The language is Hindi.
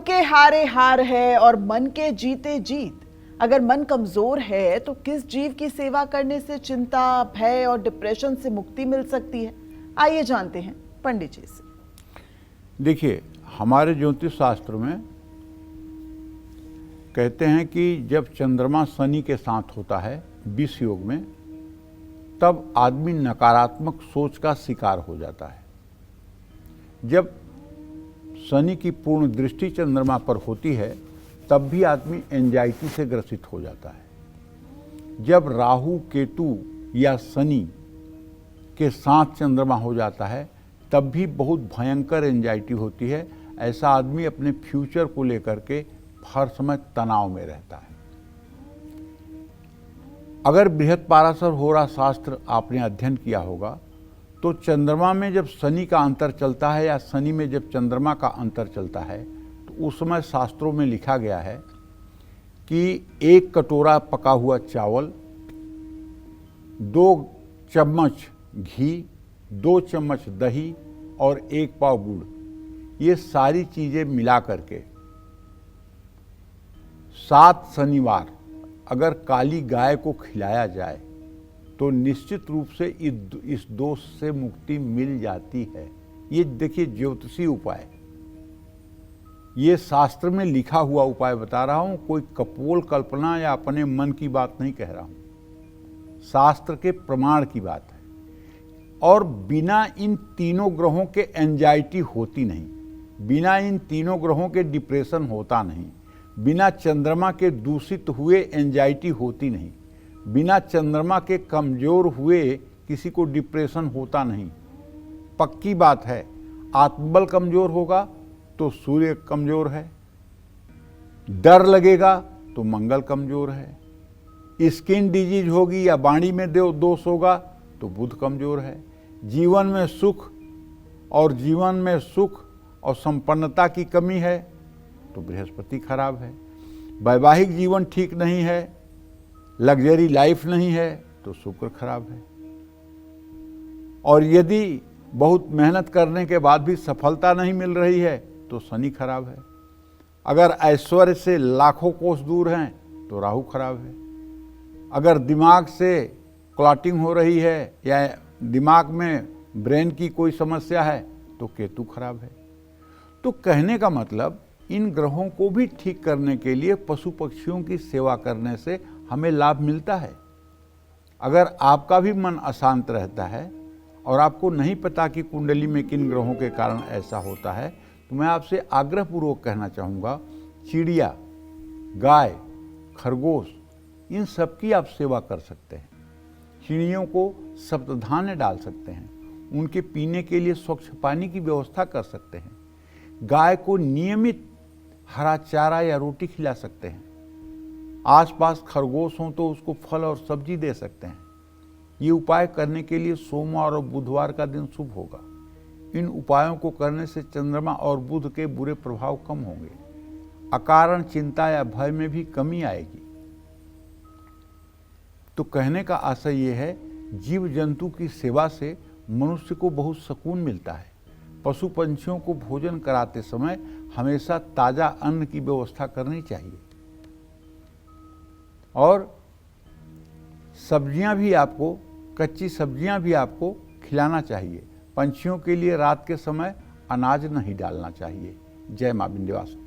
के हारे हार है और मन के जीते जीत। अगर मन कमजोर है तो किस जीव की सेवा करने से चिंता, भय और डिप्रेशन से मुक्ति मिल सकती है? आइए जानते हैं पंडित जी से। देखिए, हमारे ज्योतिष शास्त्र में कहते हैं कि जब चंद्रमा शनि के साथ होता है विष योग में, तब आदमी नकारात्मक सोच का शिकार हो जाता है। जब शनि की पूर्ण दृष्टि चंद्रमा पर होती है तब भी आदमी एंजाइटी से ग्रसित हो जाता है। जब राहु, केतु या शनि के साथ चंद्रमा हो जाता है तब भी बहुत भयंकर एंजाइटी होती है। ऐसा आदमी अपने फ्यूचर को लेकर के हर समय तनाव में रहता है। अगर बृहत्पाराशर होरा शास्त्र आपने अध्ययन किया होगा तो चंद्रमा में जब शनि का अंतर चलता है या शनि में जब चंद्रमा का अंतर चलता है तो उस समय शास्त्रों में लिखा गया है कि 1 कटोरा पका हुआ चावल, 2 चम्मच घी, 2 चम्मच दही और 1 पाव गुड़, ये सारी चीज़ें मिला करके 7 शनिवार अगर काली गाय को खिलाया जाए तो निश्चित रूप से इस दोष से मुक्ति मिल जाती है। ये देखिए ज्योतिषी उपाय, ये शास्त्र में लिखा हुआ उपाय बता रहा हूं, कोई कपोल कल्पना या अपने मन की बात नहीं कह रहा हूं, शास्त्र के प्रमाण की बात है। और बिना इन तीनों ग्रहों के एंजाइटी होती नहीं, बिना इन तीनों ग्रहों के डिप्रेशन होता नहीं, बिना चंद्रमा के दूषित हुए एंजाइटी होती नहीं, बिना चंद्रमा के कमजोर हुए किसी को डिप्रेशन होता नहीं। पक्की बात है, आत्मबल कमजोर होगा तो सूर्य कमजोर है, डर लगेगा तो मंगल कमजोर है, स्किन डिजीज होगी या वाणी में दोष होगा तो बुध कमजोर है, जीवन में सुख और संपन्नता की कमी है तो बृहस्पति खराब है, वैवाहिक जीवन ठीक नहीं है, लग्जरी लाइफ नहीं है तो शुक्र खराब है, और यदि बहुत मेहनत करने के बाद भी सफलता नहीं मिल रही है तो शनि खराब है, अगर ऐश्वर्य से लाखों कोस दूर हैं तो राहु खराब है, अगर दिमाग से क्लॉटिंग हो रही है या दिमाग में ब्रेन की कोई समस्या है तो केतु खराब है। तो कहने का मतलब, इन ग्रहों को भी ठीक करने के लिए पशु पक्षियों की सेवा करने से हमें लाभ मिलता है। अगर आपका भी मन अशांत रहता है और आपको नहीं पता कि कुंडली में किन ग्रहों के कारण ऐसा होता है, तो मैं आपसे आग्रहपूर्वक कहना चाहूँगा, चिड़िया, गाय, खरगोश, इन सब की आप सेवा कर सकते हैं। चिड़ियों को सप्तधान्य डाल सकते हैं, उनके पीने के लिए स्वच्छ पानी की व्यवस्था कर सकते हैं, गाय को नियमित हरा चारा या रोटी खिला सकते हैं, आसपास खरगोश हों तो उसको फल और सब्जी दे सकते हैं। ये उपाय करने के लिए सोमवार और बुधवार का दिन शुभ होगा। इन उपायों को करने से चंद्रमा और बुध के बुरे प्रभाव कम होंगे, अकारण चिंता या भय में भी कमी आएगी। तो कहने का आशय ये है, जीव जंतु की सेवा से मनुष्य को बहुत सुकून मिलता है। पशु पंछियों को भोजन कराते समय हमेशा ताजा अन्न की व्यवस्था करनी चाहिए, और सब्जियां भी आपको, कच्ची सब्जियां भी आपको खिलाना चाहिए। पंछियों के लिए रात के समय अनाज नहीं डालना चाहिए। जय मां विंध्यवासिनी।